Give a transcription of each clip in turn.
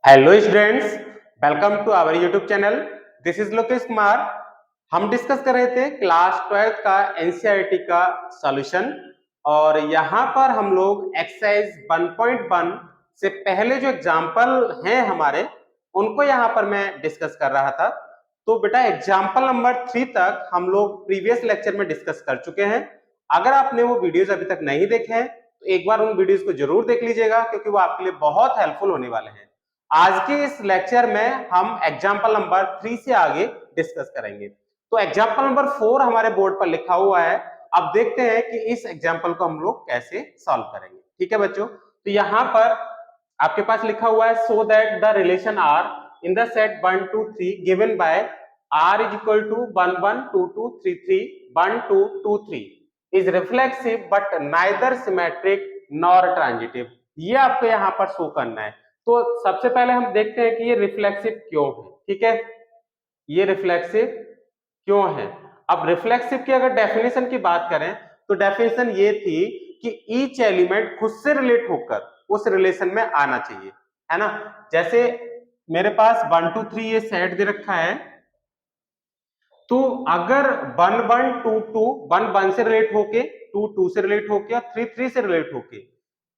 Hello students, welcome to our YouTube channel. This is Lokesh Kumar. हम discuss कर रहे थे क्लास 12th का एनसीईआरटी का सॉल्यूशन और यहाँ पर हम लोग एक्सरसाइज 1.1 से पहले जो एग्जाम्पल हैं हमारे उनको यहाँ पर मैं डिस्कस कर रहा था। तो बेटा एग्जाम्पल नंबर 3 तक हम लोग प्रीवियस लेक्चर में डिस्कस कर चुके हैं। अगर आपने वो वीडियोज अभी तक नहीं देखे हैं तो एक बार उन वीडियोज को जरूर देख लीजिएगा क्योंकि वो आपके लिए बहुत हेल्पफुल होने वाले हैं। आज के इस लेक्चर में हम एग्जाम्पल नंबर 3 से आगे डिस्कस करेंगे। तो एग्जाम्पल नंबर 4 हमारे बोर्ड पर लिखा हुआ है। अब देखते हैं कि इस एग्जाम्पल को हम लोग कैसे सॉल्व करेंगे। ठीक है बच्चों, तो यहाँ पर आपके पास लिखा हुआ है so that the relation R in the set 1 2 3 given by R is equal to 1 1 2 2 3 3 1 2 2 3 is reflexive but neither symmetric nor transitive. ये आपको यहाँ पर शो करना है। तो सबसे पहले हम देखते हैं कि ये रिफ्लेक्सिव क्यों है। ठीक है, ये रिफ्लेक्सिव क्यों है। अब रिफ्लेक्सिव की अगर डेफिनेशन की बात करें तो डेफिनेशन ये थी कि ईच एलिमेंट खुद से रिलेट होकर उस रिलेशन में आना चाहिए, है ना। जैसे मेरे पास 1 2 3 ये सेट दे रखा है, तो अगर 1 1 2 2 1 1 से रिलेट होके 2 2 से रिलेट होके और 3 3 से रिलेट होके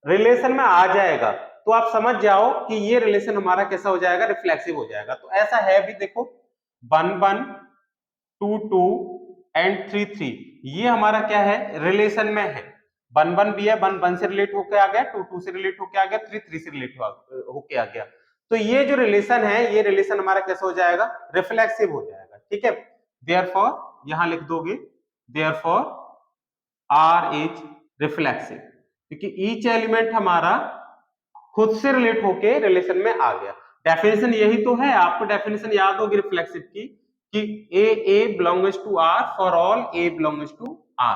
रिलेशन में आ जाएगा तो आप समझ जाओ कि ये रिलेशन हमारा कैसा हो जाएगा, रिफ्लेक्सिव हो जाएगा। तो ऐसा है भी, देखो 1 1 2 2 एंड 3 3 ये हमारा क्या है, रिलेशन में है। 1 1 भी है, 1 1 से रिलेट होके आ गया, 2 2 से रिलेट होके आ गया, 3 3 से रिलेट होके आ गया। तो ये जो रिलेशन है, ये रिलेशन हमारा कैसा हो जाएगा, रिफ्लेक्सिव हो जाएगा। ठीक है, देयरफॉर यहां लिख दोगे देयरफॉर आर इज रिफ्लेक्सिव, क्योंकि ईच एलिमेंट हमारा खुद से रिलेट होके रिलेशन में आ गया। डेफिनेशन यही तो है, आपको डेफिनेशन याद होगी रिफ्लेक्सिव की कि A belongs to R for all A belongs to R,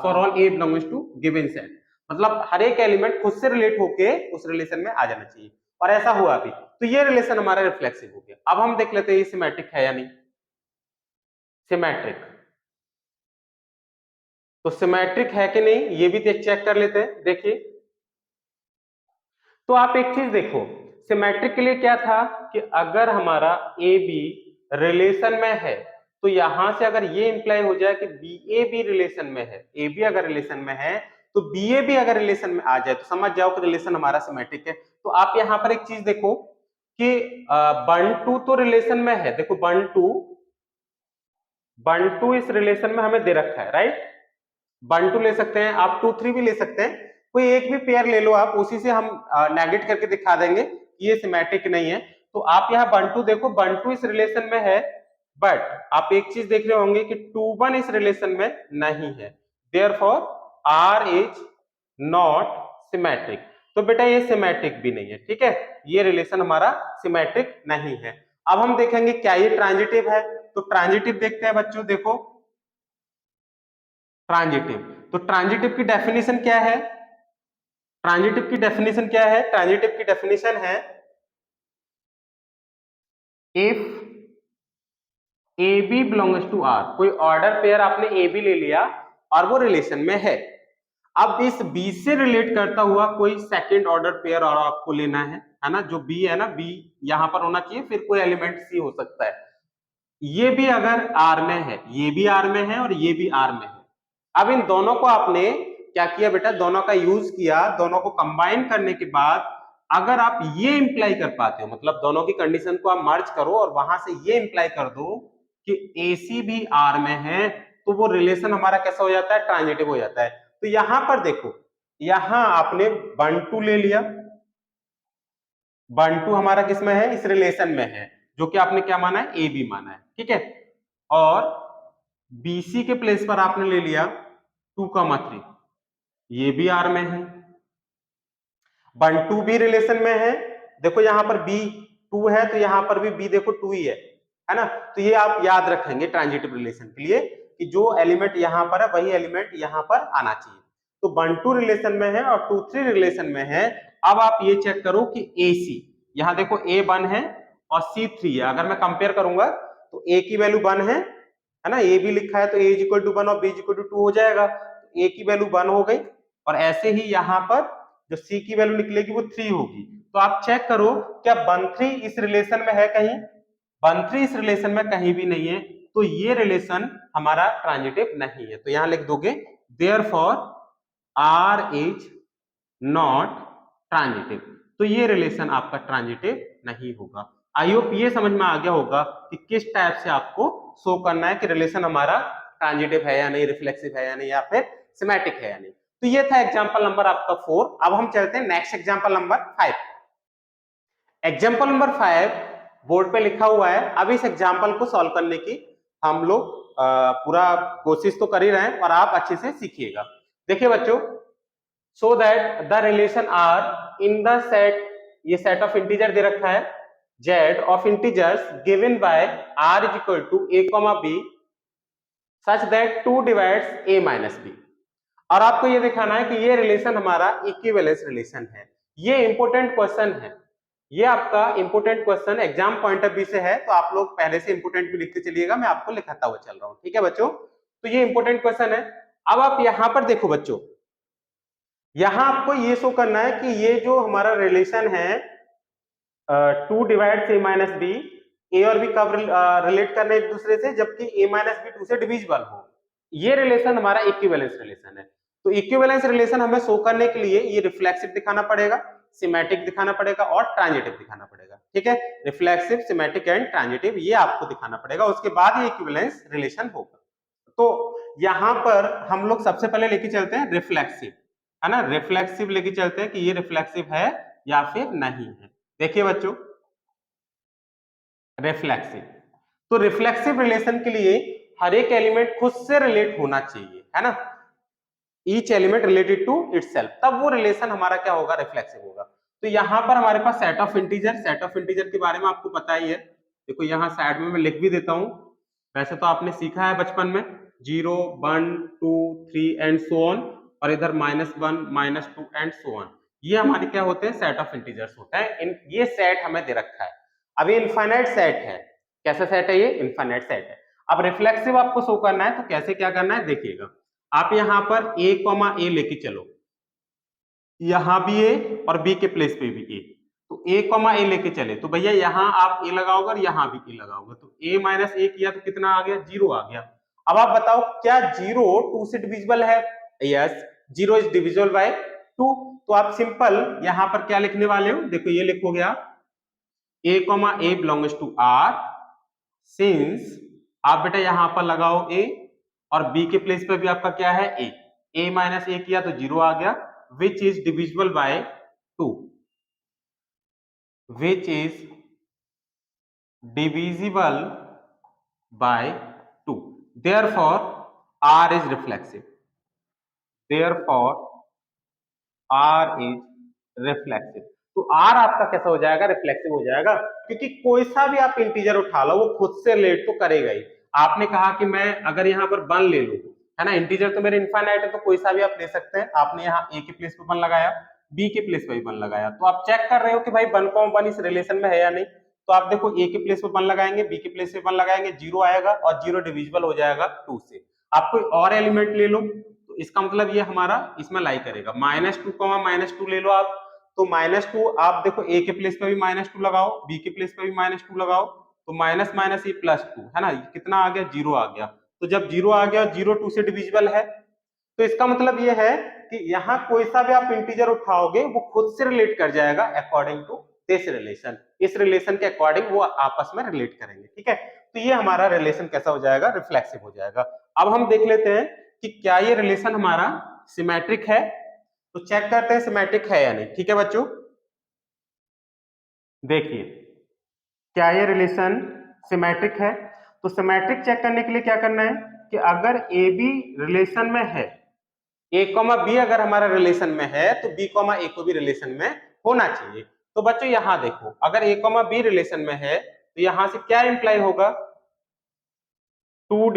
for all A belongs to given set. मतलब हर एक एलिमेंट खुद से रिलेट होके उस रिलेशन में आ जाना चाहिए और ऐसा हुआ भी, तो ये रिलेशन हमारा रिफ्लेक्सिव हो गया। अब हम देख लेते हैं ये सिमेट्रिक है या नहीं। सिमेट्रिक, तो सिमेट्रिक है कि नहीं ये भी चेक कर लेते हैं। देखिए, तो आप एक चीज देखो, सिमेट्रिक के लिए क्या था कि अगर हमारा ए बी रिलेशन में है तो यहां से अगर ये इंप्लाई हो जाए कि बी ए भी रिलेशन में है, ए बी अगर रिलेशन में है तो बी ए भी अगर रिलेशन में आ जाए तो समझ जाओ कि रिलेशन हमारा सिमेट्रिक है। तो आप यहां पर एक चीज देखो कि 1 2 तो रिलेशन में है। देखो 1 2 इस रिलेशन में हमें दे रखा है, राइट। 1 2 ले सकते हैं आप, 2 3 भी ले सकते हैं, कोई एक भी पेयर ले लो आप, उसी से हम नेगेट करके दिखा देंगे कि ये सिमेट्रिक नहीं है। तो आप यहाँ 1 2 देखो, 1 2 इस रिलेशन में है, बट आप एक चीज देख रहे होंगे कि 2 1 इस रिलेशन में नहीं है, therefore R is not symmetric. तो बेटा ये सिमेट्रिक भी नहीं है। ठीक है, ये रिलेशन हमारा सिमेट्रिक नहीं है। अब हम देखेंगे क्या ये ट्रांजिटिव है। तो ट्रांजिटिव देखते हैं बच्चों, देखो ट्रांजिटिव, तो ट्रांजिटिव की डेफिनेशन क्या है, ट्रांजिटिव की डेफिनेशन क्या है, ट्रांजिटिव की डेफिनेशन है if A B belongs to R, कोई ऑर्डर पेयर आपने ए बी ले लिया और वो रिलेशन में है। अब इस बी से रिलेट करता हुआ कोई सेकंड ऑर्डर पेयर और आपको लेना है ना, जो बी है ना, बी यहां पर होना चाहिए, फिर कोई एलिमेंट सी हो सकता है। ये भी अगर आर में है, ये भी आर में है और ये भी आर में है। अब इन दोनों को आपने क्या किया बेटा, दोनों का यूज किया, दोनों को कंबाइन करने के बाद अगर आप ये इंप्लाई कर पाते हो, मतलब दोनों की कंडीशन को आप मर्ज करो और वहां से ये इंप्लाई कर दो कि AC भी R में है, तो वो रिलेशन हमारा कैसा हो जाता है, ट्रांजिटिव हो जाता है। तो यहां पर देखो, यहां आपने 1 2 ले लिया, 1 2 हमारा किसमें है, इस रिलेशन में है, जो कि आपने क्या माना है, AB माना है। ठीक है, और BC के प्लेस पर आपने ले लिया 2 3, ये भी R में है। 1 2 भी रिलेशन में है, देखो यहां पर B 2 है तो यहां पर भी B देखो 2 ही है ना। तो ये आप याद रखेंगे ट्रांजिटिव रिलेशन के लिए कि जो एलिमेंट यहां पर है वही एलिमेंट यहां पर आना चाहिए। तो 1 2 रिलेशन में है और 2 3 रिलेशन में है। अब आप ये चेक करो कि AC, यहां देखो A 1 है और C 3 है, अगर मैं कंपेयर करूंगा तो A की वैल्यू 1 है ना, A भी लिखा है तो A इक्वल टू 1 और B इक्वल टू 2 हो जाएगा, तो A की वैल्यू 1 हो गई। और ऐसे ही यहां पर जो C की वैल्यू निकलेगी वो 3 होगी, तो आप चेक करो क्या 1 3 इस रिलेशन में है कहीं? 1 3 इस रिलेशन में कहीं भी नहीं है, तो ये रिलेशन हमारा ट्रांजिटिव नहीं है। तो यहां लिख दोगे therefore R is not transitive, तो ये रिलेशन आपका ट्रांजिटिव नहीं होगा। आई होप ये समझ में आ गया होगा कि किस टाइप से आपको शो करना है कि रिलेशन हमारा ट्रांजिटिव है या नहीं, रिफ्लेक्सिव है या नहीं, या फिर सिमेट्रिक है या नहीं। तो ये था एग्जांपल नंबर आपका 4। अब हम चलते हैं next example number 5। Example number 5 board पे लिखा हुआ है। अब इस एग्जांपल को सॉल्व करने की हम लोग पूरा कोशिश तो कर ही रहे हैं और आप अच्छे से सीखिएगा। देखिए बच्चों, so that the relation R in the set, ये set of integer दे रखा है, z of integers given by R is equal to a comma b such that 2 divides a minus b। और आपको ये दिखाना है कि ये रिलेशन हमारा इक्विवेलेंस रिलेशन है। ये इंपोर्टेंट क्वेश्चन है, ये आपका important question exam point of view से है, तो आप लोग पहले से इंपोर्टेंट भी लिखते चलिएगा, मैं आपको लिखाता हुआ चल रहा हूं। ठीक है बच्चों, तो ये इंपोर्टेंट क्वेश्चन है। अब आप यहां पर देखो बच्चों, यहां आपको ये शो करना है कि ये जो हमारा रिलेशन है 2 डिवाइड ए माइनस बी, ए और बी कब रिलेट करना है एक दूसरे से, जबकि ए माइनस बी 2 से डिविजिबल हो। ये रिलेशन हमारा इक्विवेलेंस रिलेशन है। तो इक्विवेलेंस रिलेशन हमें शो करने के लिए ये रिफ्लेक्सिव दिखाना पड़ेगा, सिमेट्रिक दिखाना पड़ेगा और ट्रांजिटिव दिखाना पड़ेगा। ठीक है, रिफ्लेक्सिव, सिमेट्रिक एंड ट्रांजिटिव ये आपको दिखाना पड़ेगा, उसके बाद ये इक्विवेलेंस रिलेशन होगा। तो यहां पर हम लोग सबसे पहले लेके चलते हैं रिफ्लेक्सिव, है ना, रिफ्लेक्सिव लेके चलते हैं कि ये रिफ्लेक्सिव है या फिर नहीं है। देखिए बच्चों, रिफ्लेक्सिव, तो रिफ्लेक्सिव रिलेशन के लिए हर एक एलिमेंट खुद से रिलेट होना चाहिए, है ना, each element related to itself, तब वो रिलेशन हमारा क्या होगा, रिफ्लेक्सिव होगा। तो यहां पर हमारे पास सेट ऑफ इंटीजर के बारे में आपको पता ही है। देखो यहां साइड में मैं लिख भी देता हूं, वैसे तो आपने सीखा है बचपन में 0 1 2 3 एंड सो ऑन, और इधर -1 -2 एंड सो ऑन, ये हमारे क्या होते हैं, सेट ऑफ इंटीजर्स होता है। ये सेट हमें दे रखा है। अब ये इनफाइनाइट सेट है। कैसा सेट है ये, इनफाइनाइट सेट है। अब रिफ्लेक्सिव आपको शो करना है, तो कैसे क्या करना है देखिएगा। आप यहां पर a, a लेके चलो, यहां भी a और b के प्लेस पे भी a, तो a, a लेके चले, तो भैया यहां आप a लगाओगे और यहां भी a लगाओगे, तो a माइनस a किया तो कितना आ गया, 0 आ गया। अब आप बताओ क्या 0 2 से डिविजिबल है? Yes, 0 is divisible by 2। तो आप सिंपल यहां पर क्या लिखने वाले हो, देखो ये लिखोगे आप a, a belongs to r, since आप बेटा यहां पर लगाओ a और b के प्लेस पे भी आपका क्या है, a माइनस a किया तो 0 आ गया, which is divisible by 2, which is divisible by 2, therefore r is reflexive, therefore r is reflexive। तो r आपका कैसा हो जाएगा, रिफ्लेक्सिव हो जाएगा, क्योंकि कोई सा भी आप इंटीजर उठा लो वो खुद से रिलेट तो करेगा ही। आपने कहा कि मैं अगर यहाँ पर 1 ले लूं, है ना, इंटीजर तो मेरे इनफाइनाइट है, तो कोई सा भी आप ले सकते हैं। आपने यहाँ a के प्लेस पे 1 लगाया, b के प्लेस पे भी 1 लगाया, तो आप चेक कर रहे हो कि भाई 1, इस रिलेशन में है या नहीं। तो आप देखो a के प्लेस पे 1 लगाएंगे, b के प्लेस पे 1 लगाएंगे, 0 आएगा और 0 डिविजिबल हो जाएगा 2 से। आप कोई और एलिमेंट ले लो, तो इसका मतलब ये हमारा इसमें लाई करेगा। -2 ले लो आप, तो -2 आप देखो a के प्लेस पे भी -2 लगाओ, b के प्लेस पे भी -2 लगाओ, तो माइनस माइनस ये +2, है ना, कितना आ गया, 0 आ गया। तो जब 0 आ गया, 0 2 से डिविजिबल है, तो इसका मतलब ये है कि यहाँ कोई सा भी आप इंटीजर उठाओगे वो खुद से रिलेट कर जाएगा अकॉर्डिंग टू दिस रिलेशन, इस रिलेशन के अकॉर्डिंग वो आपस में रिलेट करेंगे। ठीक है, तो ये हमारा रिलेशन कैसा हो जाएगा, रिफ्लेक्सिव हो जाएगा। अब हम देख लेते हैं कि क्या ये रिलेशन हमारा सिमेट्रिक है, तो चेक करते हैं सिमेट्रिक है या नहीं। ठीक है बच्चों, देखिए क्या ये रिलेशन सिमेट्रिक है। तो सिमेट्रिक चेक करने के लिए क्या करना है कि अगर ए बी रिलेशन में है, a, b अगर हमारा रिलेशन में है, तो b, a को भी रिलेशन में होना चाहिए। तो बच्चों यहां देखो, अगर a, b रिलेशन में है, तो यहां से क्या इंप्लाई होगा, 2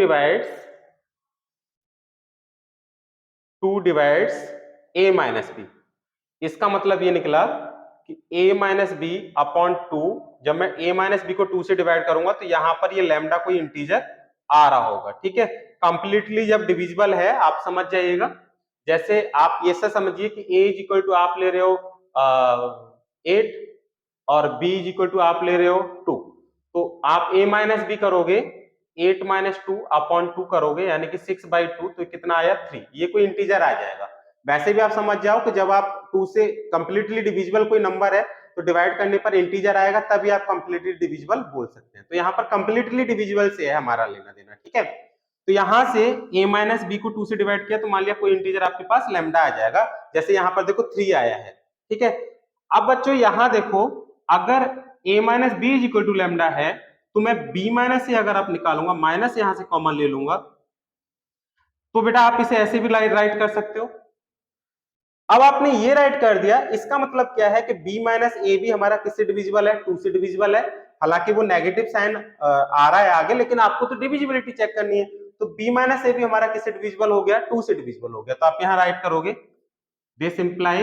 डिवाइड्स a माइनस बी। इसका मतलब ये निकला कि a माइनस बी अपॉन 2, जब मैं a माइनस बी को 2 से डिवाइड करूंगा तो यहां पर ये लैम्डा कोई इंटीजर आ रहा होगा। ठीक है, कंप्लीटली जब डिविजिबल है आप समझ जाइएगा। जैसे आप ये सब समझिए कि a इज इक्वल टू आप ले रहे हो 8 और b इज इक्वल टू आप ले रहे हो 2, तो आप a माइनस बी करोगे 8 माइनस 2 अपॉन 2 करोगे यानी कि 6/2, तो कितना आया 3। ये कोई इंटीजर आ जाएगा। वैसे भी आप समझ जाओ कि जब आप 2 से कंप्लीटली डिविजिबल कोई नंबर है तो डिवाइड करने पर इंटीजर आएगा, तभी आप कंप्लीटली डिविजिबल बोल सकते हैं। तो यहाँ पर कंप्लीटली डिविजिबल से है हमारा लेना देना, ठीक है। तो यहां से a माइनस बी को 2 से डिवाइड किया तो मान लिया कोई इंटीजर आपके पास लैम्डा आ जाएगा, जैसे यहाँ पर देखो 3 आया है, ठीक है। अब बच्चों यहां देखो, अगर a minus B is equal to lambda है तो मैं b माइनस से अगर आप निकालूंगा, माइनस यहां से कॉमन ले लूंगा, तो बेटा आप इसे ऐसे भी राइट कर सकते हो। अब आपने ये राइट कर दिया, इसका मतलब क्या है कि b माइनस ए भी हमारा किससे डिविजिबल है, 2 से डिविजिबल है। हालांकि वो नेगेटिव साइन आ रहा है आगे, लेकिन आपको तो डिविजिबिलिटी चेक करनी है। तो b माइनस ए भी हमारा किससे डिविजिबल हो गया, 2 से डिविजिबल हो गया। तो आप यहां राइट करोगे this imply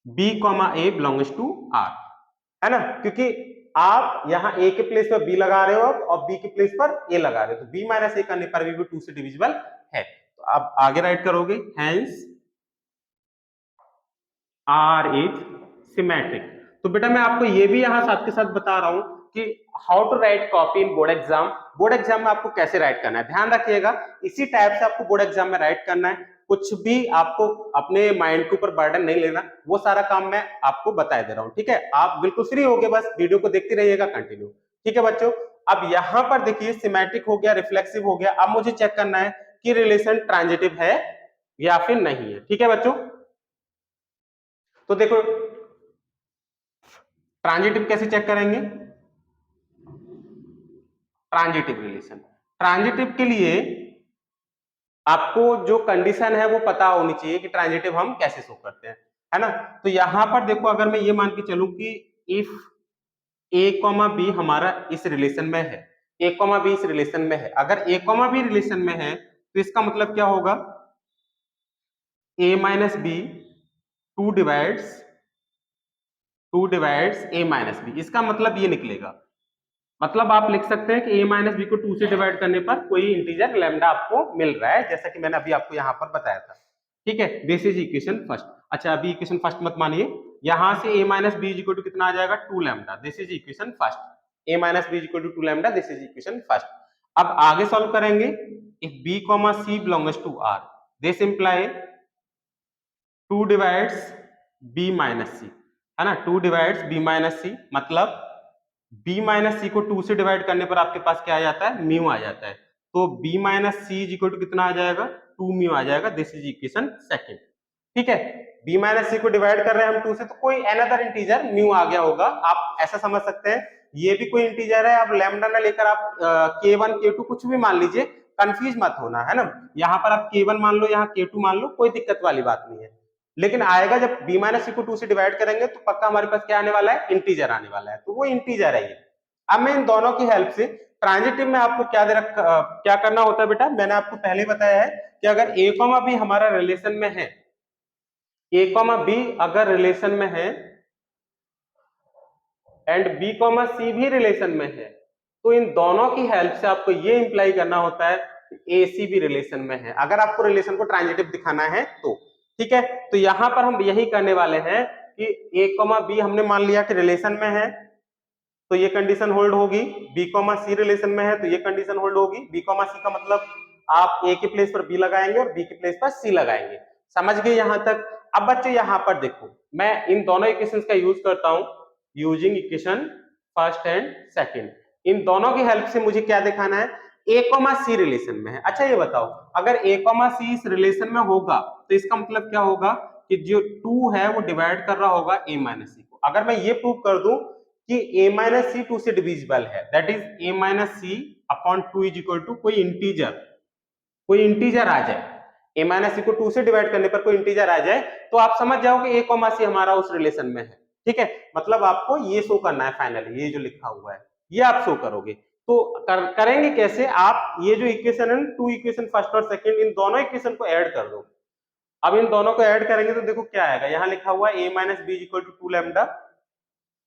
b comma a belongs to r, है ना, क्योंकि आप यहाँ a के प्लेस पर b लगा रहे हो और b के प्लेस पर a लगा रहे हो, तो b माइनस a करने पर भी 2 से डिविजिबल है। तो आप आगे राइट करोगे हेंस R इज सिमेट्रिक। तो बेटा मैं आपको ये भी यहाँ साथ के साथ बता रहा हूं कि how to write copy in board exam. Board exam में आपको कैसे राइट करना है, ध्यान रखिएगा, इसी टाइप से आपको बोर्ड एग्जाम में राइट करना है। कुछ भी आपको अपने माइंड के ऊपर बर्डन नहीं लेना, वो सारा काम मैं आपको बता दे रहा हूँ, ठीक है। आप बिल्कुल फ्री हो गए, बस वीडियो को देखते रहिएगा कंटिन्यू, ठीक है बच्चों। अब यहाँ पर देखिए सिमेट्रिक हो गया, रिफ्लेक्सिव हो गया। अब मुझे चेक करना है कि रिलेशन ट्रांजिटिव है या फिर नहीं है, ठीक है बच्चों। तो देखो ट्रांजिटिव कैसे चेक करेंगे, ट्रांजिटिव रिलेशन, ट्रांजिटिव के लिए आपको जो कंडीशन है वो पता होनी चाहिए कि ट्रांजिटिव हम कैसे शो करते हैं, है ना। तो यहां पर देखो, अगर मैं ये मान के चलूं कि इफ a कॉमा बी हमारा इस रिलेशन में है, a कॉमा बी इस रिलेशन में है, अगर a कॉमा बी रिलेशन में है तो इसका मतलब क्या होगा, a minus B two divides a minus B, इसका मतलब ये निकलेगा, मतलब आप लिख सकते हैं कि a माइनस बी को 2 से डिवाइड करने पर कोई इंटीजर लैम्डा आपको मिल रहा है, जैसा कि मैंने अभी आपको यहाँ पर बताया था, ठीक है। This is equation first. अच्छा अभी इक्वेशन फर्स्ट मत मानिए, यहां से a minus B is equal to कितना आ जाएगा, 2 lambda. This is equation first, a minus B is equal to 2 lambda, this is equation first. अब आगे सॉल्व करेंगे, if b comma c belongs to r, this imply 2 divides b minus c, है ना, 2 divides b minus c, मतलब b minus सी को 2 से divide करने पर आपके पास क्या आ जाता है, म्यू आ जाता है। तो b minus C is equal to कितना आ जाएगा, 2 म्यू आ जाएगा। दिस इज इक्वेशन सेकंड, ठीक है। b माइनस सी को डिवाइड कर रहे हैं हम 2 से, तो कोई अनदर इंटीजर म्यू आ गया होगा, आप ऐसा समझ सकते हैं ये भी कोई इंटीजर है। अब लैम्डा ना लेकर आप k1 k2 कुछ भी मान लीजिए, कंफ्यूज मत होना, है ना। यहाँ पर आप k1 मान लो, यहाँ k2 मान लो, कोई दिक्कत वाली बात नहीं है। लेकिन आएगा जब b माइनस सी को 2 से डिवाइड करेंगे तो पक्का हमारे पास क्या आने वाला है, इंटीजर आने वाला है, तो वो इंटीजर है ये। अब मैं इन दोनों की हेल्प से ट्रांजिटिव में आपको क्या करना होता है बेटा, मैंने आपको पहले बताया है कि अगर a कॉमा बी हमारा रिलेशन में है, a कॉमा बी अगर रिलेशन में है एंड b कॉमा सी भी रिलेशन में है, तो इन दोनों की हेल्प से आपको ये इंप्लाई करना होता है ए सी भी रिलेशन में है, अगर आपको रिलेशन को ट्रांजिटिव दिखाना है तो, ठीक है। तो यहां पर हम यही करने वाले हैं कि a कॉमा बी हमने मान लिया कि रिलेशन में है, तो ये कंडीशन होल्ड होगी। b कॉमा सी रिलेशन में है तो ये कंडीशन होल्ड होगी। b कॉमा सी का मतलब आप a के प्लेस पर b लगाएंगे और b के प्लेस पर c लगाएंगे, समझ गए यहां तक। अब बच्चों यहां पर देखो, मैं इन दोनों इक्वेशंस का यूज करता हूं, using equation first and second. इन दोनों की हेल्प से मुझे क्या दिखाना है, a कॉमा सी रिलेशन में है। अच्छा ये बताओ, अगर a कॉमा सी इस रिलेशन में होगा तो इसका मतलब क्या होगा कि जो 2 है वो डिवाइड कर रहा होगा a माइनस सी को। अगर मैं ये प्रूव कर दूं कि a माइनस सी 2 से डिविजिबल है, that is a minus C upon 2 is equal to कोई इंटीजर आ जाए, a माइनस सी को 2 से डिवाइड करने पर कोई इंटीजर आ जाए, तो आप समझ जाओ कि a कॉमा सी हमारा उस रिलेशन में है, ठीक है। मतलब आपको ये शो करना है फाइनली, ये जो लिखा हुआ है ये आप शो करोगे। तो करेंगे कैसे, आप ये जो इक्वेशन है, 2 इक्वेशन फर्स्ट और सेकंड, इन दोनों इक्वेशन को ऐड कर दो। अब इन दोनों को ऐड करेंगे तो देखो क्या आएगा, यहाँ लिखा हुआ है a minus B is equal to 2 lambda,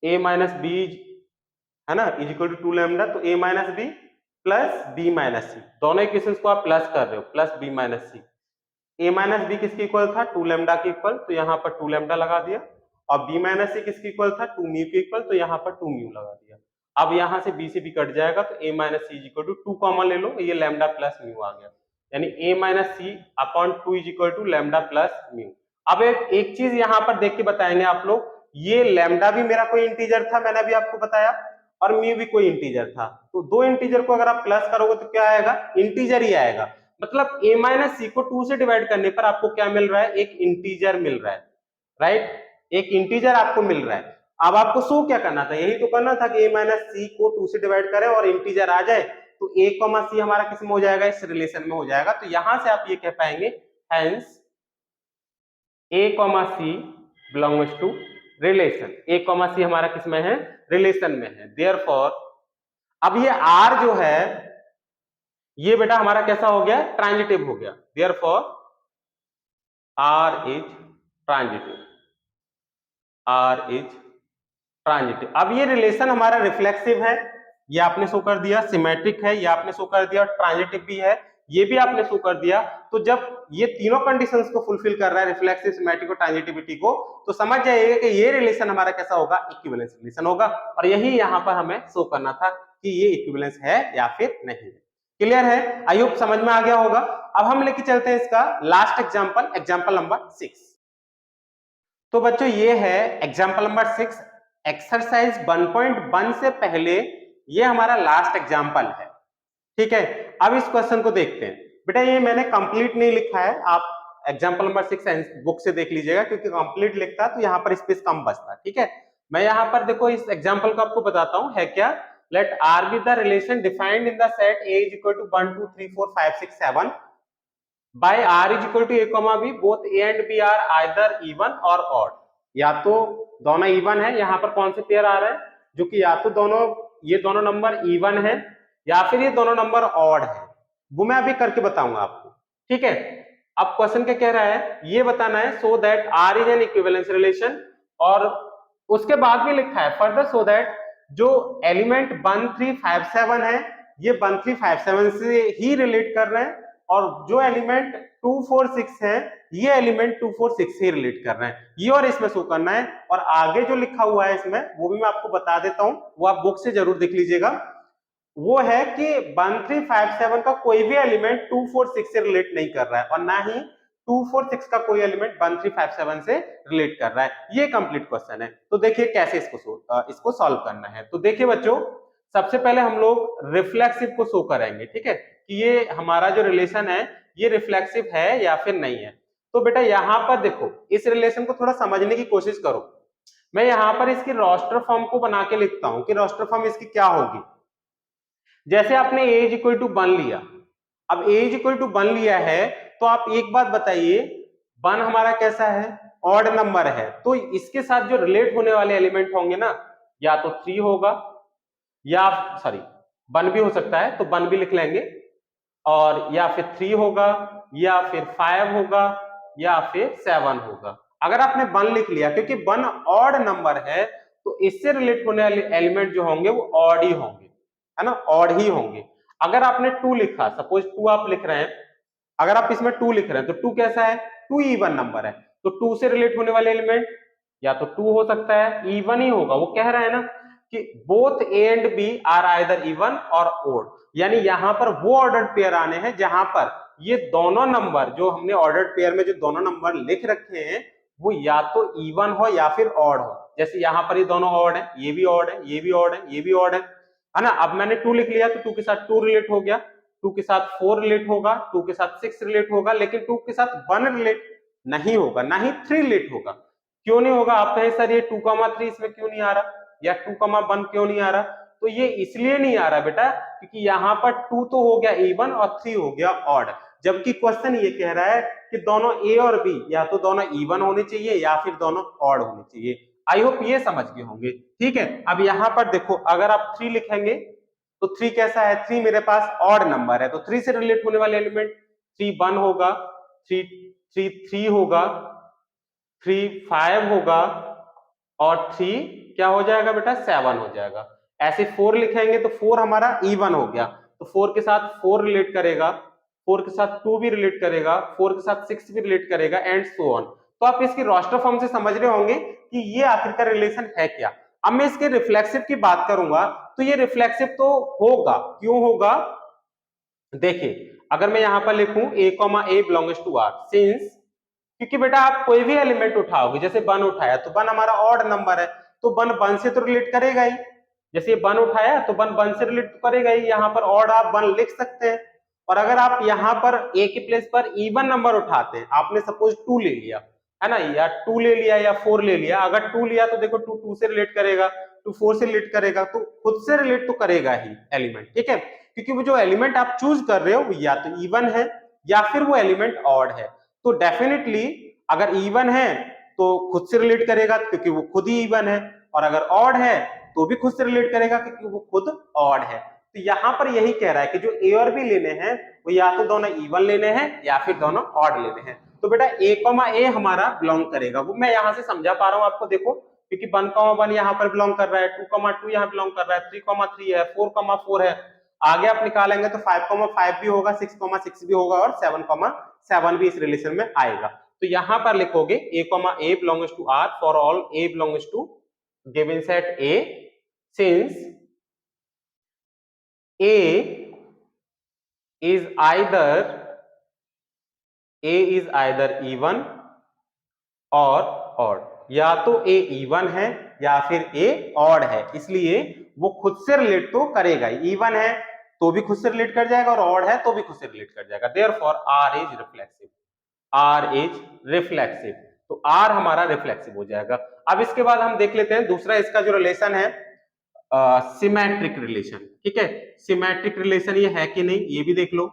a minus B है ना इज इक्वल टू 2 लैम्डा, तो a minus B plus B minus C, दोनों इक्वेशंस को आप प्लस कर रहे हो, plus B minus C. a minus B किसके इक्वल था, 2 लैम्डा के इक्वल, तो यहाँ पर 2 लैम्डा लगा दिया। और b माइनस सी किसके इक्वल था, 2 म्यू के इक्वल, तो यहाँ पर 2 म्यू लगा दिया। अब यहाँ से b से b कट जाएगा तो a minus C is equal to 2 common ले लो, ये लैम्डा प्लस म्यू आ गया, यानी a minus C upon 2 is equal to lambda plus mu. अब एक चीज यहाँ पर देख के बताएंगे आप लोग, ये लैम्डा भी मेरा कोई इंटीजर था, मैंने अभी आपको बताया, और म्यू भी कोई इंटीजर था, तो दो इंटीजर को अगर आप प्लस करोगे तो क्या आएगा, इंटीजर ही आएगा। मतलब a माइनस सी को 2 से डिवाइड करने पर आपको क्या मिल रहा है, एक इंटीजर मिल रहा है, राइट, एक इंटीजर आपको मिल रहा है। अब आपको शो क्या करना था, यही तो करना था कि a माइनस सी को 2 से डिवाइड करें और इंटीजर आ जाए, तो a कॉमा सी हमारा किस में हो जाएगा, इस रिलेशन में हो जाएगा। तो यहां से आप ये कह पाएंगे hence a comma C belongs to relation, a comma C हमारा किस में है, रिलेशन में है। देयरफॉर अब ये r जो है ये बेटा हमारा कैसा हो गया, ट्रांजिटिव हो गया। Therefore r is transitive, r is transitive. अब ये रिलेशन हमारा रिफ्लेक्सिव है, ये आपने शो कर दिया, सिमेट्रिक है, ये आपने शो कर दिया, ट्रांजिटिव भी है, ये भी आपने शो कर दिया। तो जब ये तीनों कंडीशंस को फुलफिल कर रहा है, रिफ्लेक्सिव, सिमेट्रिक और ट्रांजिटिविटी को, तो समझ जाइएगा कि ये रिलेशन हमारा कैसा होगा, इक्विवेलेंस रिलेशन होगा। और यही यहाँ पर हमें शो करना था कि ये इक्विवेलेंस है या फिर नहीं है। क्लियर है, आई होप समझ में आ गया होगा। अब हम लेके चलते हैं इसका लास्ट एग्जाम्पल, एग्जाम्पल नंबर 6। तो बच्चों ये है एग्जाम्पल नंबर 6, एक्सरसाइज 1.1 से पहले ये हमारा लास्ट एग्जाम्पल है, ठीक है। अब इस क्वेश्चन को देखते हैं। बेटा ये मैंने कंप्लीट नहीं लिखा है, आप एग्जाम्पल नंबर 6 बुक से देख लीजिएगा, क्योंकि कंप्लीट लिखता तो यहाँ पर स्पेस कम बचता, ठीक है। मैं यहाँ पर देखो इस एग्जाम्पल को आपको बताता हूँ है क्या। Let R be the relation defined in the set A is equal to 1 2 3 4 5 6 7 by R is equal to A comma B, both A and B are either even और ऑड। या तो दोनों इवन है, यहाँ पर कौन से पेयर आ रहे हैं, जो कि या तो दोनों ये दोनों नंबर इवन है या फिर ये दोनों नंबर ऑड है, वो मैं अभी करके बताऊंगा आपको, ठीक है। अब क्वेश्चन क्या कह रहा है, ये बताना है so that R is an equivalence relation, और उसके बाद भी लिखा है फर्दर सो दैट जो एलिमेंट 1 3 5 7 है ये 1 3 5 7 से ही रिलेट कर रहे हैं, और जो एलिमेंट 2 4 6 है ये एलिमेंट 2 4 6 से रिलेट कर रहे हैं, ये और इसमें शो करना है। और आगे जो लिखा हुआ है इसमें वो भी मैं आपको बता देता हूं, वो आप बुक से जरूर देख लीजिएगा। वो है कि 1 3 5 7 का कोई भी एलिमेंट 2 4 6 से रिलेट नहीं कर रहा है, और ना ही 2 4 6 का कोई एलिमेंट 1 3 5 7 से रिलेट कर रहा है। ये कंप्लीट क्वेश्चन है। तो देखिए कैसे इसको सॉल्व करना है। तो देखिए बच्चों, सबसे पहले हम लोग रिफ्लेक्सिव को शो करेंगे, ठीक है, कि ये हमारा जो रिलेशन है ये रिफ्लेक्सिव है या फिर नहीं है। तो बेटा यहाँ पर देखो इस रिलेशन को थोड़ा समझने की कोशिश करो। मैं यहाँ पर इसकी रोस्टर फॉर्म को बना के लिखता हूं कि रोस्टर फॉर्म इसकी क्या होगी। जैसे आपने a इज इक्वल टू 1 लिया, अब a इज इक्वल टू 1 लिया है, तो आप एक बात बताइए 1 हमारा कैसा है, ऑड नंबर है, तो इसके साथ जो रिलेट होने वाले एलिमेंट होंगे ना, या तो 3 होगा, या सॉरी 1 भी हो सकता है तो 1 भी लिख लेंगे, और या फिर 3 होगा, या फिर 5 होगा, या फिर 7 होगा। अगर आपने 1 लिख लिया, क्योंकि 1 ऑड नंबर है, तो इससे रिलेट होने वाले एलिमेंट जो होंगे वो ऑड ही होंगे, है ना, ऑड ही होंगे। अगर आपने 2 लिखा, सपोज 2 आप लिख रहे हैं, अगर आप इसमें 2 लिख रहे हैं तो 2 कैसा है, 2 इवन नंबर है, तो 2 से रिलेट होने वाले एलिमेंट या तो 2 हो सकता है, इवन ही होगा। वो कह रहा है ना कि both A and B are either even और ओड, यानी यहां पर वो ऑर्डर्ड पेयर आने हैं जहां पर ये दोनों नंबर, जो हमने ऑर्डर्ड पेयर में जो दोनों नंबर लिख रखे हैं, वो या तो इवन हो या फिर ऑड हो। जैसे यहां पर ये दोनों ऑड है, ये भी ऑड है, ये भी ऑड है, ये भी ऑड है ना। अब मैंने 2 लिख लिया तो 2 के साथ 2 रिलेट हो गया, 2 के साथ 4 रिलेट होगा, 2 के साथ 6 रिलेट होगा, लेकिन 2 के साथ 1 रिलेट नहीं होगा, ना ही 3 रिलेट होगा। क्यों नहीं होगा, आप कहें सर ये 2,3 इसमें क्यों नहीं आ रहा, या 2,1 क्यों नहीं आ रहा। तो ये इसलिए नहीं आ रहा बेटा क्योंकि यहाँ पर 2 तो हो गया इवन और 3 हो गया ऑड, जबकि क्वेश्चन ये कह रहा है कि दोनों ए और बी या तो दोनों इवन होने चाहिए या फिर दोनों ऑड होने चाहिए। आई होप ये समझ गए होंगे, ठीक है। अब यहाँ पर देखो अगर आप 3 लिखेंगे तो 3 कैसा है, 3 मेरे पास ऑड नंबर है, तो 3 से रिलेट होने वाले एलिमेंट 3 1 होगा, 3 3 3 होगा, 3 5 होगा, और 3 क्या हो जाएगा बेटा 7 हो जाएगा। ऐसे 4 लिखेंगे तो 4 हमारा इवन हो गया, तो 4 के साथ 4 रिलेट करेगा, 4 के साथ 2 भी रिलेट करेगा, 4 के साथ 6 भी रिलेट करेगा, एंड सो ऑन। तो आप इसकी रोस्टर फॉर्म से समझ रहे होंगे कि ये आखिरकार रिलेशन है क्या। अब मैं इसके रिफ्लेक्सिव की बात करूंगा तो ये रिफ्लेक्सिव तो होगा, क्यों होगा, देखिए अगर मैं यहां पर लिखूं a belongs to r, since, क्योंकि बेटा आप कोई भी एलिमेंट उठाओगे, जैसे 1 उठाया तो 1 हमारा ऑड नंबर है, तो 1 से तो रिलेट करेगा ही। जैसे 1 उठाया तो 1 से रिलेट करेगा ही, यहाँ पर ऑड आप 1 लिख सकते हैं। और अगर आप यहाँ पर a के प्लेस पर इवन नंबर उठाते हैं, आपने सपोज 2 ले लिया है ना, या 2 ले लिया या 4 ले लिया, अगर 2 लिया तो देखो 2 से रिलेट करेगा, 2 4 से रिलेट करेगा, तो खुद से रिलेट तो करेगा ही एलिमेंट, ठीक है, क्योंकि वो जो एलिमेंट आप चूज कर रहे हो वो या तो इवन है या फिर वो एलिमेंट ऑड है। तो डेफिनेटली अगर इवन है तो खुद से रिलेट करेगा क्योंकि वो खुद ही इवन है, और अगर ऑड है तो भी खुद से रिलेट करेगा क्योंकि वो खुद ऑड है। तो यहां पर यही कह रहा है कि जो ए और बी लेने हैं वो या तो दोनों इवन लेने हैं या फिर दोनों ऑड लेने हैं। तो बेटा a, हमारा बिलोंग करेगा, वो मैं यहां से समझा पा रहा हूं आपको, देखो क्योंकि 1, 1 यहां पर बिलोंग कर रहा है, 2, 2 यहां बिलोंग कर रहा है, 3, 3 है, 4, 4 है, आगे आप निकालेंगे तो 5, 5 भी होगा, 6, 6 भी होगा, और 7, 7 भी इस रिलेशन में आएगा। तो यहां पर लिखोगे a, belongs to r for all a belongs to given set a, since a is either even और odd, या तो a इवन है या फिर a ऑड है, इसलिए वो खुद से रिलेट तो करेगा ही, इवन है तो भी खुद से रिलेट कर जाएगा और ऑड है तो भी खुद से रिलेट कर जाएगा। Therefore r is reflexive, r is reflexive, तो r हमारा रिफ्लेक्सिव हो जाएगा। अब इसके बाद हम देख लेते हैं दूसरा इसका जो रिलेशन है, सिमेट्रिक रिलेशन, ठीक है, सिमेट्रिक रिलेशन ये है कि नहीं ये भी देख लो।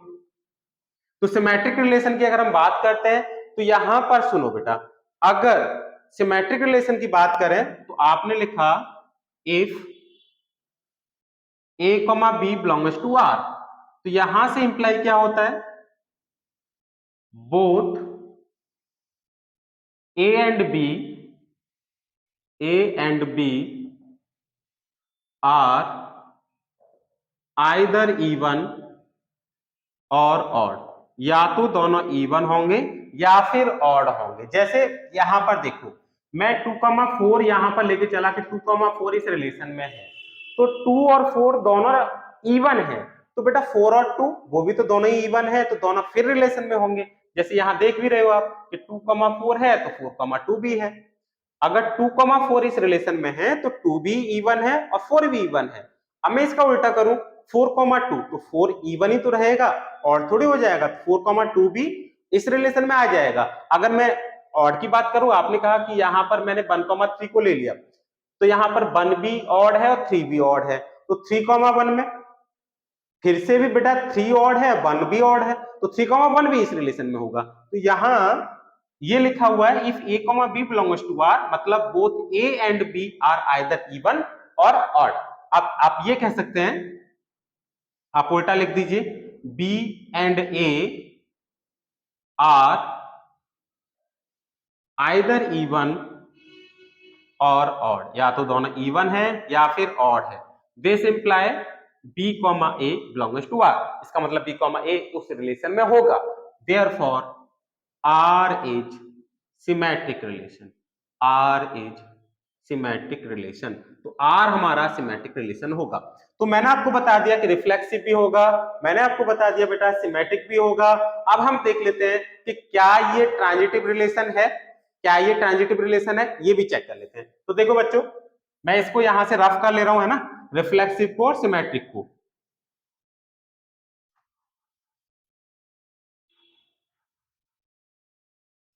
तो सिमेट्रिक रिलेशन की अगर हम बात करते हैं तो यहां पर सुनो बेटा, अगर सिमेट्रिक रिलेशन की बात करें तो आपने लिखा if a, b belongs to r, तो यहां से इंप्लाई क्या होता है, both a and b are either even और ऑड, या तो दोनों इवन होंगे या फिर ऑड होंगे। जैसे यहां पर देखो मैं 2, 4 यहां पर लेके चला कि 2, 4 इस रिलेशन में है, तो 2 और 4 दोनों इवन है, तो बेटा 4 और 2 वो भी तो दोनों ही इवन है, तो दोनों फिर रिलेशन में होंगे। जैसे यहां देख भी रहे हो आप कि 2, 4 है तो 4, 2 भी है। अगर 2, 4 इस रिलेशन में है तो 2 भी इवन है और 4 भी इवन है। अब मैं इसका उल्टा करूं 4, 2 तो 4 इवन ही तो रहेगा, और थोड़ी हो जाएगा, 4, 2 भी इस रिलेशन में आ जाएगा। अगर मैं ऑड की बात करूं, आपने कहा कि यहां पर मैंने 1, 3 को ले लिया, तो यहां पर 1 भी ऑड है और 3 भी ऑड है, तो 3, 1 में फिर से भी बेटा 3 ऑड है 1 भी ऑड है, तो 3, 1 भी इस रिलेशन में होगा। तो यहां ये लिखा हुआ है if a, b belongs to r, मतलब both a and b are either even और ऑड। अब आप ये कह सकते हैं, आप उल्टा लिख दीजिए b and a are either even और ऑड, या तो दोनों इवन है या फिर ऑड है। This imply b, a belongs to r, इसका मतलब b, a उस रिलेशन में होगा। Therefore r is symmetric relation, r is symmetric relation, तो r हमारा सिमेट्रिक रिलेशन होगा। तो मैंने आपको बता दिया कि रिफ्लेक्सिव भी होगा, मैंने आपको बता दिया बेटा सिमेट्रिक भी होगा। अब हम देख लेते हैं कि क्या ये ट्रांजिटिव रिलेशन है, क्या ये ट्रांजिटिव रिलेशन है, ये भी चेक कर लेते हैं। तो देखो बच्चों, मैं इसको यहां से रफ कर ले रहा हूं, है ना, रिफ्लेक्सिव को और सिमेट्रिक को।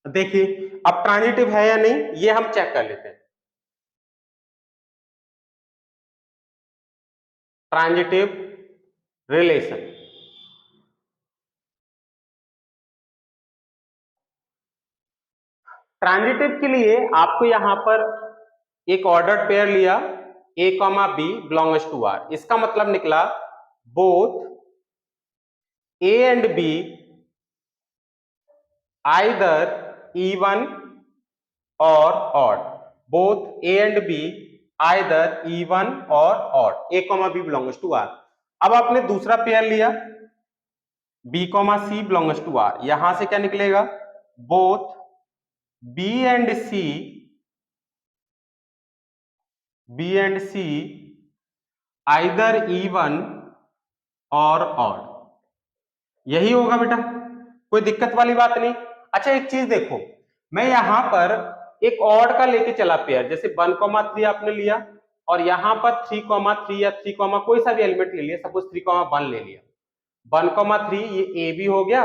देखिए अब ट्रांजिटिव है या नहीं ये हम चेक कर लेते हैं। ट्रांजिटिव रिलेशन, ट्रांजिटिव के लिए आपको यहां पर एक ऑर्डर्ड पेयर लिया a, b belongs to r, इसका मतलब निकला both a and b either even और odd, both a and b either even और odd, a, b belongs to r। अब आपने दूसरा पेयर लिया b, c belongs to r, यहां से क्या निकलेगा, both B and C either even और ऑड, यही होगा बेटा, कोई दिक्कत वाली बात नहीं। अच्छा एक चीज देखो, मैं यहां पर एक ऑड का लेके चला पेयर, जैसे 1,3 आपने लिया और यहां पर 3,3 या 3, कोई सा भी एलिमेंट ले लिया, सपोज 3,1 ले लिया, 1,3 ये ए बी हो गया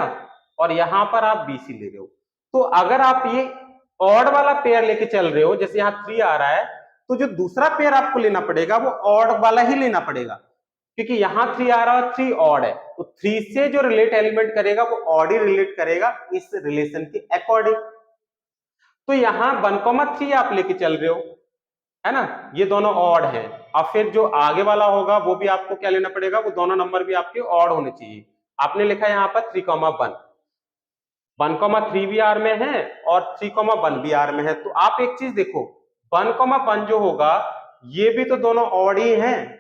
और यहां पर आप बी सी ले रहे हो। तो अगर आप ये ऑड वाला पेयर लेके चल रहे हो, जैसे यहाँ 3 आ रहा है, तो जो दूसरा पेयर आपको लेना पड़ेगा वो ऑड वाला ही लेना पड़ेगा, क्योंकि यहाँ 3 आ रहा है और 3 ऑड है, तो 3 से जो रिलेट एलिमेंट करेगा वो ऑड ही रिलेट करेगा इस रिलेशन के अकॉर्डिंग। तो यहाँ 1,3 आप लेके चल रहे हो, है ना, ये दोनों ऑड है। अब फिर जो आगे वाला होगा वो भी आपको क्या लेना पड़ेगा, वो दोनों नंबर भी आपके ऑड होने चाहिए। आपने लिखा है यहाँ पर 3,1, 1,3 भी आर में है और 3,1 भी आर में है। तो आप एक चीज देखो, 1,1 जो होगा ये भी तो दोनों ऑड ही हैं।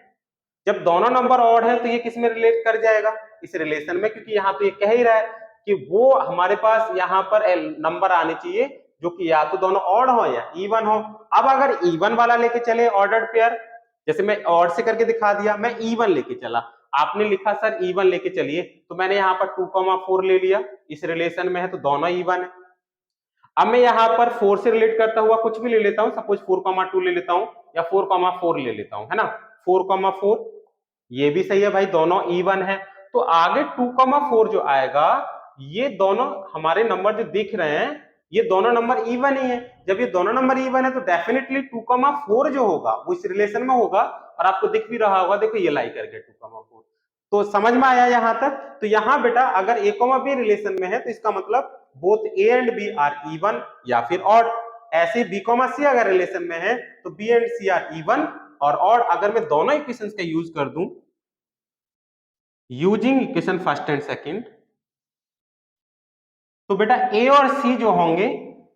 जब दोनों नंबर ऑड है तो ये किस में रिलेट कर जाएगा, इस रिलेशन में, क्योंकि यहाँ तो ये कह ही रहा है कि वो हमारे पास यहाँ पर नंबर आने चाहिए जो कि या तो दोनों ऑड हो या इवन हो। अब अगर इवन वाला लेके चले ऑर्डर्ड पेयर, जैसे मैं ऑड से करके दिखा दिया, मैं इवन लेके चला, आपने लिखा सर इवन लेके चलिए, तो मैंने यहाँ पर 2,4 ले लिया, इस रिलेशन में है तो दोनों इवन है। अब मैं यहाँ पर 4 से रिलेट करता हुआ कुछ भी ले लेता हूँ, सपोज 4,2 ले लेता हूँ या 4,4 ले लेता हूँ, है ना, 4,4 ये भी सही है भाई, दोनों इवन है। तो आगे 2,4 जो आएगा, ये दोनों हमारे नंबर जो दिख रहे हैं ये दोनों नंबर इवन ही है। जब ये दोनों नंबर इवन है तो डेफिनेटली 2,4 जो होगा वो इस रिलेशन में होगा, और आपको दिख भी रहा होगा, देखो ये लाई करके 2,4। तो समझ में आया यहां तक। तो यहां बेटा अगर ए कॉमा बी रिलेशन में है तो इसका मतलब both A and B are even या फिर ऑड। ऐसे बी कॉमा सी अगर रिलेशन में है तो B and C are even और ऑड। अगर मैं दोनों इक्वेशंस का यूज कर दूं using equation first and second, तो बेटा ए और सी जो होंगे,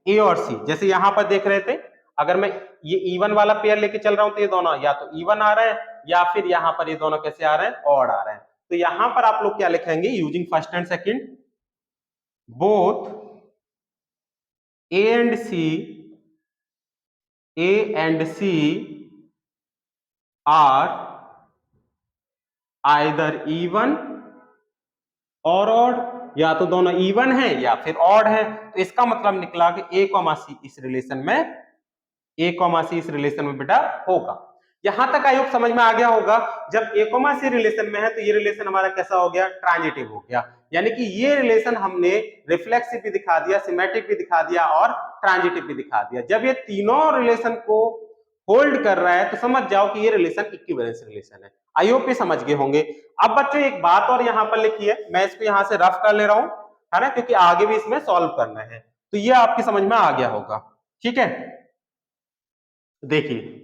ए और सी जैसे यहां पर देख रहे थे, अगर मैं ये इवन वाला पेयर लेके चल रहा हूं तो ये दोनों या तो इवन आ रहे हैं या फिर यहां पर ये दोनों कैसे आ रहे हैं, ऑड आ रहे हैं। तो यहां पर आप लोग क्या लिखेंगे, using first and second, both A and C, A and C are either even और ऑड, या तो दोनों इवन है या फिर ऑड है। तो इसका मतलब निकला कि ए कॉमा सी इस रिलेशन में, ए कॉमा सी इस रिलेशन में बेटा होगा। यहां तक आई होप समझ में आ गया होगा। जब ए कॉमा सी रिलेशन में है तो ये रिलेशन हमारा कैसा हो गया, ट्रांजिटिव हो गया, यानी कि ये रिलेशन हमने रिफ्लेक्सिव भी दिखा दिया, सिमेट्रिक भी दिखा दिया और ट्रांजिटिव भी दिखा दिया। जब ये तीनों रिलेशन को होल्ड कर रहा है तो समझ जाओ कि ये रिलेशन इक्विवेलेंस रिलेशन है। आई होप ये समझ गए होंगे। अब बच्चों एक बात और यहाँ पर लिखी है, मैं इसको यहाँ से रफ कर ले रहा हूं, है ना, क्योंकि आगे भी इसमें सॉल्व करना है, तो ये आपकी समझ में आ गया होगा। ठीक है, देखिए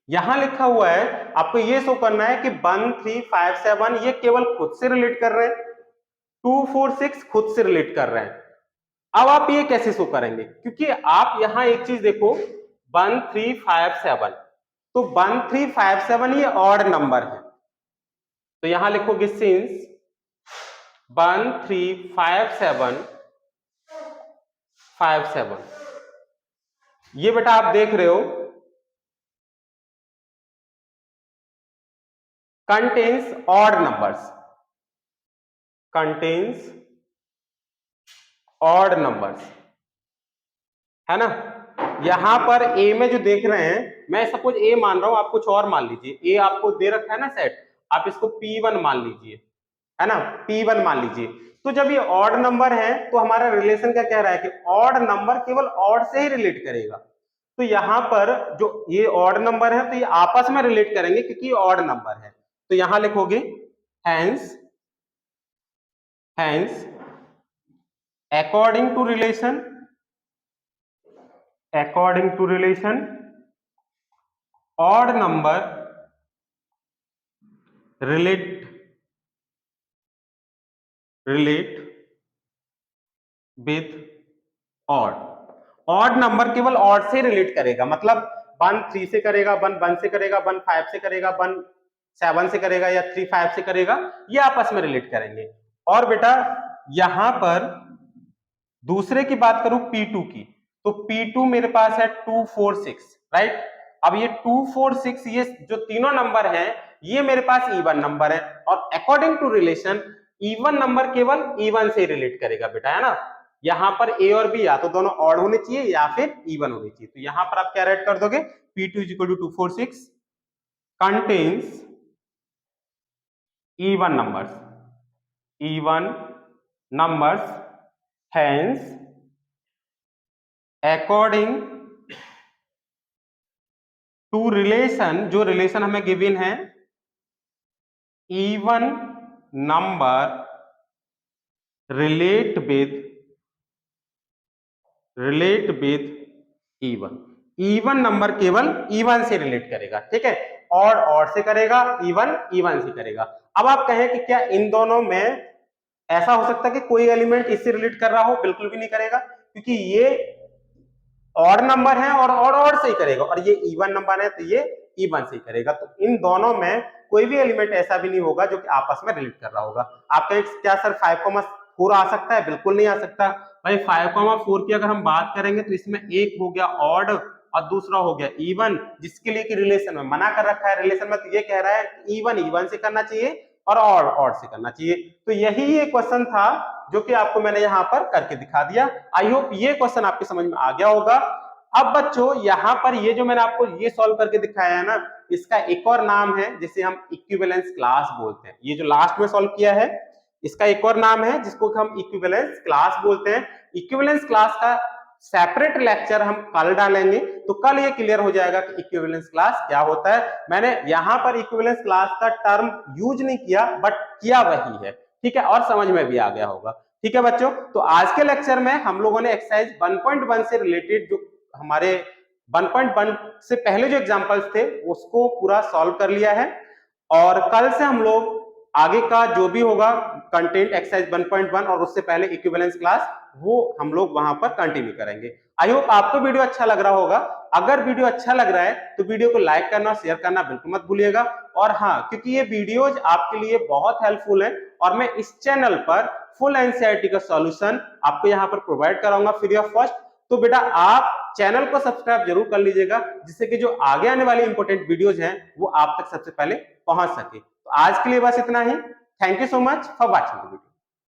यहां लिखा हुआ है, आपको ये शो करना है कि 1, 3, 5, 7 ये केवल खुद से रिलेट कर रहे हैं, 2, 4, 6 खुद से रिलेट कर रहे हैं। अब आप ये कैसे शो करेंगे, क्योंकि आप यहां एक चीज देखो 1, 3, 5, 7, तो 1, 3, 5, 7 ये ऑड नंबर है, तो यहां लिखोगे सिंस 1, 3, 5, 7, 5, 7, ये बेटा आप देख रहे हो contains odd numbers, contains odd numbers, है ना। यहां पर ए में जो देख रहे हैं, मैं सपोज ए मान रहा हूं, आप कुछ और मान लीजिए, ए आपको दे रखा है ना सेट, आप इसको P1 मान लीजिए, है ना, P1 मान लीजिए। तो जब ये ऑड नंबर है तो हमारा रिलेशन क्या कह रहा है कि ऑड नंबर केवल ऑड से ही रिलेट करेगा। तो यहां पर जो ये ऑड नंबर है तो ये आपस में रिलेट करेंगे क्योंकि ये ऑड नंबर है। तो यहां लिखोगे hence, hence according to relation, according to relation odd number relate with odd, odd number केवल odd से रिलेट करेगा, मतलब 1 3 से करेगा, 1 1 से करेगा, 1 5 से करेगा, 1 7 से करेगा या 3 5 से करेगा, ये आपस में रिलेट करेंगे। और बेटा यहां पर दूसरे की बात करूं P2 की, तो P2 मेरे पास है 2 4 6, राइट। अब ये 2 4 6 ये जो तीनों नंबर हैं ये मेरे पास इवन नंबर है, और according to relation even number केवल इवन से रिलेट करेगा बेटा, है ना। यहां पर ए और बी या तो दोनों ऑड होने चाहिए या फिर इवन होने चाहिए। तो यहां पर आप क्या राइट कर दोगे, P2 is equal to 2 4 6 contains even numbers hence according to relation, जो रिलेशन हमें गिवन है, even number relate with even number केवल इवन से रिलेट करेगा, ठीक है। ऑड से करेगा, इवन से करेगा। अब आप कहें कि क्या इन दोनों में ऐसा हो सकता है कि कोई एलिमेंट इससे रिलेट कर रहा हो? बिल्कुल भी नहीं करेगा, क्योंकि ये ऑड नंबर है और ऑड से ही करेगा, और ये इवन नंबर है तो ये इवन से ही करेगा। तो इन दोनों में कोई भी एलिमेंट ऐसा भी नहीं होगा जो कि आपस में रिलेट कर रहा होगा। आप कहें क्या सर 5,4 आ सकता है? बिल्कुल नहीं आ सकता भाई। 5,4 की अगर हम बात करेंगे तो इसमें एक हो गया ऑड और दूसरा हो गया इवन, जिसके लिए कि रिलेशन में मना कर रखा है। रिलेशन में तो ये कह रहा है कि इवन से करना चाहिए और ऑड से करना चाहिए। तो यही ये क्वेश्चन था जो कि आपको मैंने यहाँ पर करके दिखा दिया। आई होप ये क्वेश्चन आपके समझ में आ गया होगा। अब बच्चों यहाँ पर ये जो मैंने आपको ये सॉल्व करके दिखाया है ना, इसका एक और नाम है जिसे हम इक्विवेलेंस क्लास बोलते हैं। ये जो लास्ट में सॉल्व किया है इसका एक और नाम है जिसको हम इक्विवेलेंस क्लास बोलते हैं। इक्विवेलेंस क्लास का सेपरेट लेक्चर हम कल डालेंगे, तो कल ये क्लियर हो जाएगा कि इक्विवेलेंस क्लास क्या होता है। मैंने यहां पर इक्विवेलेंस क्लास का टर्म यूज नहीं किया, बट किया वही है, ठीक है, और समझ में भी आ गया होगा। ठीक है बच्चों, तो आज के लेक्चर में हम लोगों ने एक्सरसाइज 1.1 से रिलेटेड जो हमारे 1.1 से पहले जो एग्जांपल्स थे उसको पूरा सॉल्व कर लिया है, और कल से हम लोग आगे का जो भी होगा कंटेंट एक्सरसाइज 1.1 और उससे पहले इक्विवेलेंस क्लास, वो हम लोग वहां पर कंटिन्यू करेंगे। आई होप आपको वीडियो अच्छा लग रहा होगा। अगर वीडियो अच्छा लग रहा है तो वीडियो को लाइक करना, शेयर करना बिल्कुल मत भूलिएगा। और हाँ, क्योंकि ये वीडियोज आपके लिए बहुत हेल्पफुल है और मैं इस चैनल पर फुल एनसीईआरटी का सॉल्यूशन आपको यहाँ पर प्रोवाइड कराऊंगा फ्री ऑफ कॉस्ट। तो बेटा आप चैनल को सब्सक्राइब जरूर कर लीजिएगा, जिससे कि जो आगे आने वाली इंपॉर्टेंट वीडियोज हैं वो आप तक सबसे पहले पहुंच सके। तो आज के लिए बस इतना ही। Thank you so much for watching the video.